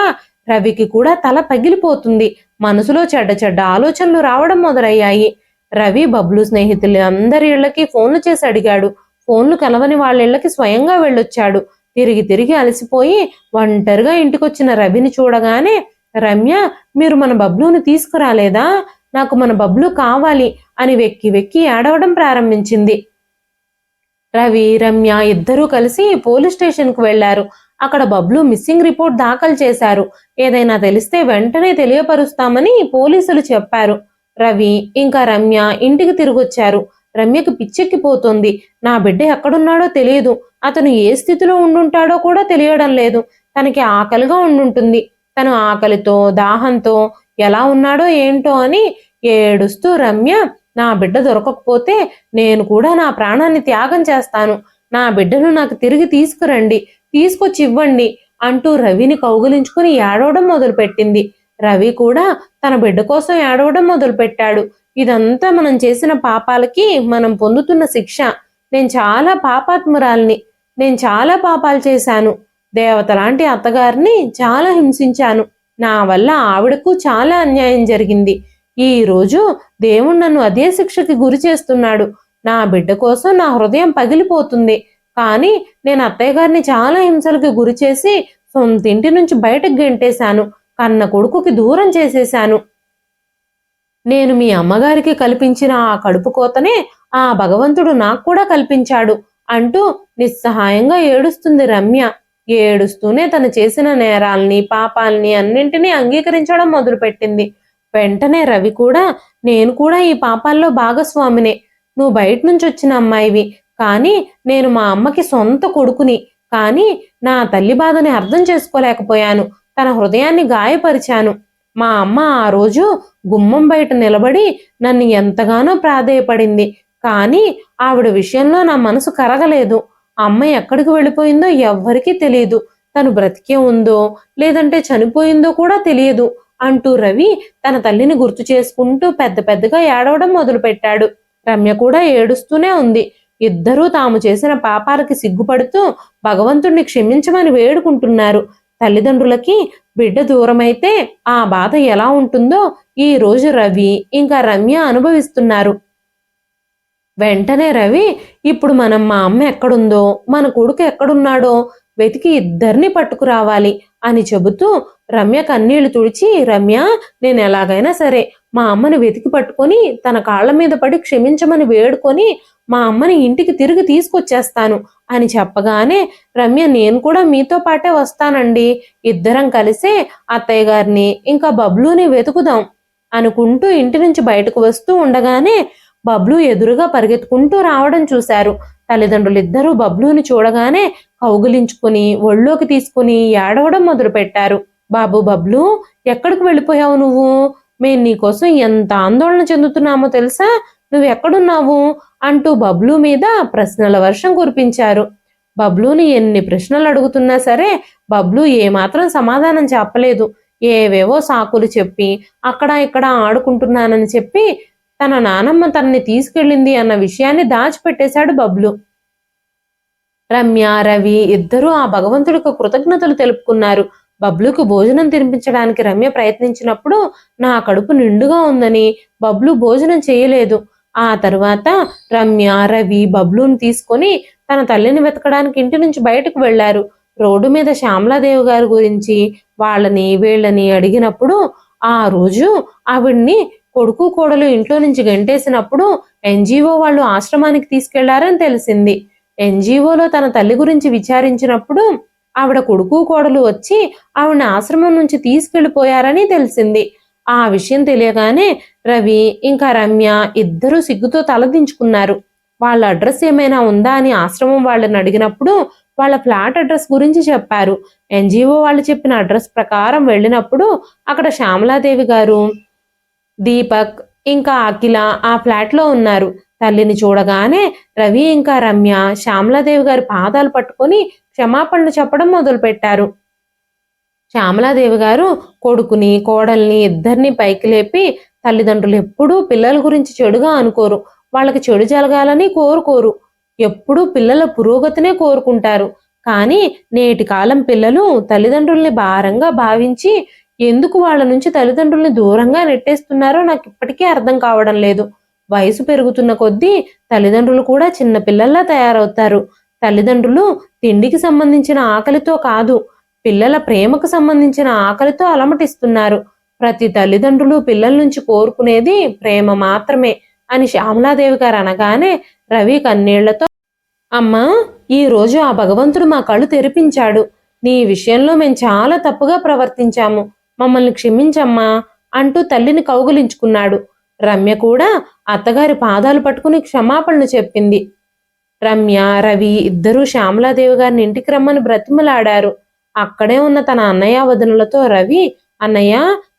రవికి కూడా తల పగిలిపోతుంది. మనసులో చెడ్డ చెడ్డ ఆలోచనలు రావడం మొదలయ్యాయి. రవి బబ్లు స్నేహితులు అందరి ఇళ్లకి ఫోన్లు చేసి అడిగాడు. ఫోన్లు కలవని వాళ్ళ ఇళ్లకి స్వయంగా వెళ్ళొచ్చాడు. తిరిగి తిరిగి అలసిపోయి ఒంటరిగా ఇంటికొచ్చిన రవిని చూడగానే, రమ్య, మీరు మన బబ్లుని తీసుకురాలేదా? నాకు మన బబ్లు కావాలి అని వెక్కి వెక్కి ఏడవడం ప్రారంభించింది. రవి, రమ్య ఇద్దరూ కలిసి పోలీస్ స్టేషన్కు వెళ్లారు. అక్కడ బబ్లు మిస్సింగ్ రిపోర్ట్ దాఖలు చేశారు. ఏదైనా తెలిస్తే వెంటనే తెలియపరుస్తామని పోలీసులు చెప్పారు. రవి ఇంకా రమ్య ఇంటికి తిరిగొచ్చారు. రమ్యకు పిచ్చెక్కిపోతుంది. నా బిడ్డ ఎక్కడున్నాడో తెలియదు, అతను ఏ స్థితిలో ఉండుంటాడో కూడా తెలియడం లేదు. తనకి ఆకలిగా ఉండుంటుంది. తను ఆకలితో దాహంతో ఎలా ఉన్నాడో ఏంటో అని ఏడుస్తూ, రమ్య, నా బిడ్డ దొరకకపోతే నేను కూడా నా ప్రాణాన్ని త్యాగం చేస్తాను. నా బిడ్డను నాకు తిరిగి తీసుకురండి, తీసుకొచ్చి ఇవ్వండి అంటూ రవిని కౌగిలించుకుని ఏడవడం మొదలుపెట్టింది. రవి కూడా తన బిడ్డ కోసం ఏడవడం మొదలుపెట్టాడు. ఇదంతా మనం చేసిన పాపాలకి మనం పొందుతున్న శిక్ష. నేను చాలా పాపాత్మురాల్ని. నేను చాలా పాపాలు చేశాను. దేవత లాంటి అత్తగారిని చాలా హింసించాను. నా వల్ల ఆవిడకు చాలా అన్యాయం జరిగింది. ఈ రోజు దేవుడు నన్ను అదే శిక్షకి గురి చేస్తున్నాడు. నా బిడ్డ కోసం నా హృదయం పగిలిపోతుంది. కానీ నేను అత్తయ్య గారిని చాలా హింసలకి గురి చేసి సొంతింటి నుంచి బయటకు గెంటేశాను. కన్న కొడుకుకి దూరం చేసేశాను. నేను మీ అమ్మగారికి కల్పించిన ఆ కడుపు కోతనే ఆ భగవంతుడు నాకు కూడా కల్పించాడు అంటూ నిస్సహాయంగా ఏడుస్తుంది రమ్య. ఏడుస్తూనే తను చేసిన నేరాల్ని, పాపాల్ని అన్నింటినీ అంగీకరించడం మొదలుపెట్టింది. వెంటనే రవి కూడా, నేను కూడా ఈ పాపాల్లో భాగస్వామినే. నువ్వు బయట నుంచి వచ్చిన అమ్మాయివి, కానీ నేను మా అమ్మకి సొంత కొడుకుని. కానీ నా తల్లి బాధని అర్థం చేసుకోలేకపోయాను. తన హృదయాన్ని గాయపరిచాను. మా అమ్మ ఆ రోజు గుమ్మం బయట నిలబడి నన్ను ఎంతగానో ప్రాధేయపడింది. కానీ ఆవిడ విషయంలో నా మనసు కరగలేదు. అమ్మ ఎక్కడికి వెళ్ళిపోయిందో ఎవ్వరికీ తెలియదు. తను బ్రతికే ఉందో లేదంటే చనిపోయిందో కూడా తెలియదు అంటూ రవి తన తల్లిని గుర్తు చేసుకుంటూ పెద్ద పెద్దగా ఏడవడం మొదలుపెట్టాడు. రమ్య కూడా ఏడుస్తూనే ఉంది. ఇద్దరూ తాము చేసిన పాపాలకి సిగ్గుపడుతూ భగవంతుణ్ణి క్షమించమని వేడుకుంటున్నారు. తల్లిదండ్రులకి బిడ్డ దూరమైతే ఆ బాధ ఎలా ఉంటుందో ఈ రోజు రవి ఇంకా రమ్య అనుభవిస్తున్నారు. వెంటనే రవి, ఇప్పుడు మనం మా అమ్మ ఎక్కడుందో, మన కొడుకు ఎక్కడున్నాడో వెతికి ఇద్దరిని పట్టుకురావాలి అని చెబుతూ రమ్య కన్నీళ్లు తుడిచి, రమ్య, నేను ఎలాగైనా సరే మా అమ్మని వెతికి పట్టుకొని తన కాళ్ల మీద పడి క్షమించమని వేడుకొని మా అమ్మని ఇంటికి తిరిగి తీసుకొచ్చేస్తాను అని చెప్పగానే, రమ్య, నేను కూడా మీతో పాటే వస్తానండి. ఇద్దరం కలిసే అత్తయ్య గారిని ఇంకా బబ్లుని వెతుకుదాం అనుకుంటూ ఇంటి నుంచి బయటకు వస్తూ ఉండగానే బబ్లు ఎదురుగా పరిగెత్తుకుంటూ రావడం చూశారు. తల్లిదండ్రులిద్దరూ బబ్లుని చూడగానే కౌగిలించుకుని ఒళ్ళోకి తీసుకుని ఏడవడం మొదలుపెట్టారు. బాబు బబ్లు, ఎక్కడికి వెళ్ళిపోయావు నువ్వు? మేము నీకోసం ఎంత ఆందోళన చెందుతున్నామో తెలుసా? నువ్వు ఎక్కడున్నావు అంటూ బబ్లు మీద ప్రశ్నల వర్షం కురిపించారు. బబ్లుని ఎన్ని ప్రశ్నలు అడుగుతున్నా సరే బబ్లు ఏమాత్రం సమాధానం చెప్పలేదు. ఏవేవో సాకులు చెప్పి అక్కడ ఇక్కడ ఆడుకుంటున్నానని చెప్పి తన నానమ్మ తనని తీసుకెళ్ళింది అన్న విషయాన్ని దాచిపెట్టేశాడు బబ్లు. రమ్య, రవి ఇద్దరూ ఆ భగవంతుడికి కృతజ్ఞతలు తెలుపుకున్నారు. బబ్లుకు భోజనం తినిపించడానికి రమ్య ప్రయత్నించినప్పుడు నా కడుపు నిండుగా ఉందని బబ్లు భోజనం చేయలేదు. ఆ తరువాత రమ్య, రవి బబ్లుని తీసుకొని తన తల్లిని వెతకడానికి ఇంటి నుంచి బయటకు వెళ్లారు. రోడ్డు మీద శ్యామలాదేవి గారి గురించి వాళ్ళని వీళ్ళని అడిగినప్పుడు ఆ రోజు ఆవిడ్ని కొడుకు కోడలు ఇంట్లో నుంచి గెంటేసినప్పుడు ఎన్జిఓ వాళ్ళు ఆశ్రమానికి తీసుకెళ్లారని తెలిసింది. ఎన్జిఓలో తన తల్లి గురించి విచారించినప్పుడు ఆవిడ కొడుకు కోడలు వచ్చి ఆవిడని ఆశ్రమం నుంచి తీసుకెళ్లిపోయారని తెలిసింది. ఆ విషయం తెలియగానే రవి ఇంకా రమ్య ఇద్దరూ సిగ్గుతో తలదించుకున్నారు. వాళ్ళ అడ్రస్ ఏమైనా ఉందా అని ఆశ్రమం వాళ్ళని అడిగినప్పుడు వాళ్ళ ఫ్లాట్ అడ్రస్ గురించి చెప్పారు. ఎన్జిఓ వాళ్ళు చెప్పిన అడ్రస్ ప్రకారం వెళ్ళినప్పుడు అక్కడ శ్యామలాదేవి గారు, దీపక్ ఇంకా అఖిల ఆ ఫ్లాట్లో ఉన్నారు. తల్లిని చూడగానే రవి ఇంకా రమ్య శ్యామలాదేవి గారి పాదాలు పట్టుకొని క్షమాపణలు చెప్పడం మొదలుపెట్టారు. శ్యామలాదేవి గారు కొడుకుని కోడల్ని ఇద్దరిని పైకి లేపి, తల్లిదండ్రులు ఎప్పుడూ పిల్లల గురించి చెడుగా అనుకోరు, వాళ్ళకి చెడు జరగాలని కోరుకోరు, ఎప్పుడూ పిల్లల పురోగతినే కోరుకుంటారు. కానీ నేటి కాలం పిల్లలు తల్లిదండ్రుల్ని భారంగా భావించి ఎందుకు వాళ్ళ నుంచి తల్లిదండ్రుల్ని దూరంగా నెట్టేస్తున్నారో నాకు ఇప్పటికీ అర్థం కావడం లేదు. వయసు పెరుగుతున్న కొద్దీ తల్లిదండ్రులు కూడా చిన్న పిల్లల్లా తయారవుతారు. తల్లిదండ్రులు తిండికి సంబంధించిన ఆకలితో కాదు, పిల్లల ప్రేమకు సంబంధించిన ఆకలితో అలమటిస్తున్నారు. ప్రతి తల్లిదండ్రులు పిల్లల నుంచి కోరుకునేది ప్రేమ మాత్రమే అని శ్యామలాదేవి గారు అనగానే రవి కన్నీళ్లతో, అమ్మా, ఈరోజు ఆ భగవంతుడు మా కళ్ళు తెరిపించాడు. నీ విషయంలో మేము చాలా తప్పుగా ప్రవర్తించాము, మమ్మల్ని క్షమించమ్మా అంటూ తల్లిని కౌగిలించుకున్నాడు. రమ్య కూడా అత్తగారి పాదాలు పట్టుకుని క్షమాపణలు చెప్పింది. రమ్య, రవి ఇద్దరూ శ్యామలాదేవి గారిని ఇంటికి రమ్మని బ్రతిమలాడారు. అక్కడే ఉన్న తన అన్నయ్య వదినలతో రవి, అన్నయ్య,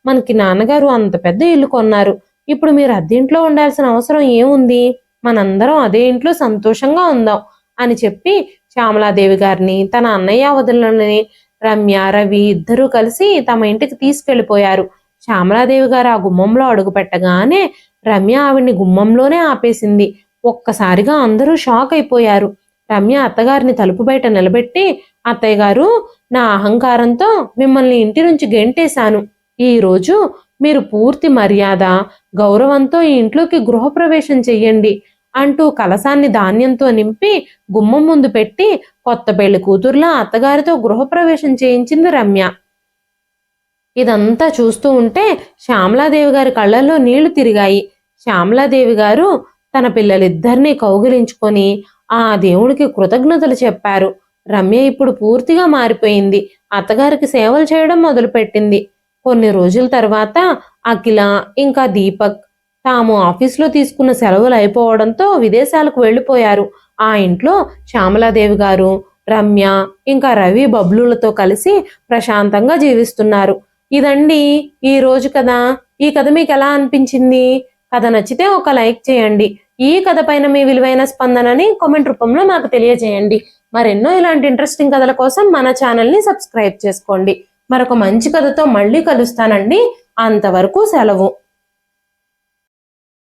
మనకి నాన్నగారు అంత పెద్ద ఇల్లు కొన్నారు, ఇప్పుడు మీరు అద్దెంట్లో ఉండాల్సిన అవసరం ఏముంది, మనందరం అదే ఇంట్లో సంతోషంగా ఉందాం అని చెప్పి శ్యామలాదేవి గారిని, తన అన్నయ్య వదినలని రమ్య, రవి ఇద్దరూ కలిసి తమ ఇంటికి తీసుకెళ్లిపోయారు. శ్యామలాదేవి గారు ఆ గుమ్మంలో అడుగు పెట్టగానే రమ్య ఆవిడ్ని గుమ్మంలోనే ఆపేసింది. ఒక్కసారిగా అందరూ షాక్ అయిపోయారు. రమ్య అత్తగారిని తలుపు బయట నిలబెట్టి, అత్తయ్య గారు, నా అహంకారంతో మిమ్మల్ని ఇంటి నుంచి గెంటేశాను. ఈరోజు మీరు పూర్తి మర్యాద గౌరవంతో ఈ ఇంట్లోకి గృహప్రవేశం చెయ్యండి అంటూ కలశాన్ని ధాన్యంతో నింపి గుమ్మం ముందు పెట్టి కొత్త పెళ్లి కూతుర్లా అత్తగారితో గృహప్రవేశం చేయించింది రమ్య. ఇదంతా చూస్తూ ఉంటే శ్యామలాదేవి గారి కళ్ళల్లో నీళ్లు తిరిగాయి. శ్యామలాదేవి గారు తన పిల్లలిద్దరినీ కౌగిలించుకొని ఆ దేవుడికి కృతజ్ఞతలు చెప్పారు. రమ్య ఇప్పుడు పూర్తిగా మారిపోయింది. అత్తగారికి సేవలు చేయడం మొదలుపెట్టింది. కొన్ని రోజుల తర్వాత అఖిల ఇంకా దీపక్ తాము ఆఫీస్లో తీసుకున్న సెలవులు అయిపోవడంతో విదేశాలకు వెళ్ళిపోయారు. ఆ ఇంట్లో శ్యామలాదేవి గారు, రమ్య ఇంకా రవి బబ్లులతో కలిసి ప్రశాంతంగా జీవిస్తున్నారు. ఇదండి ఈ రోజు కథ. ఈ కథ మీకు ఎలా అనిపించింది? కథ నచ్చితే ఒక లైక్ చేయండి. ఈ కథ పైన మీ విలువైన స్పందనని కామెంట్ రూపంలో మాకు తెలియజేయండి. మరెన్నో ఇలాంటి ఇంట్రెస్టింగ్ కథల కోసం మన ఛానల్ని సబ్స్క్రైబ్ చేసుకోండి. మరొక మంచి కథతో మళ్ళీ కలుస్తానండి. అంతవరకు సెలవు.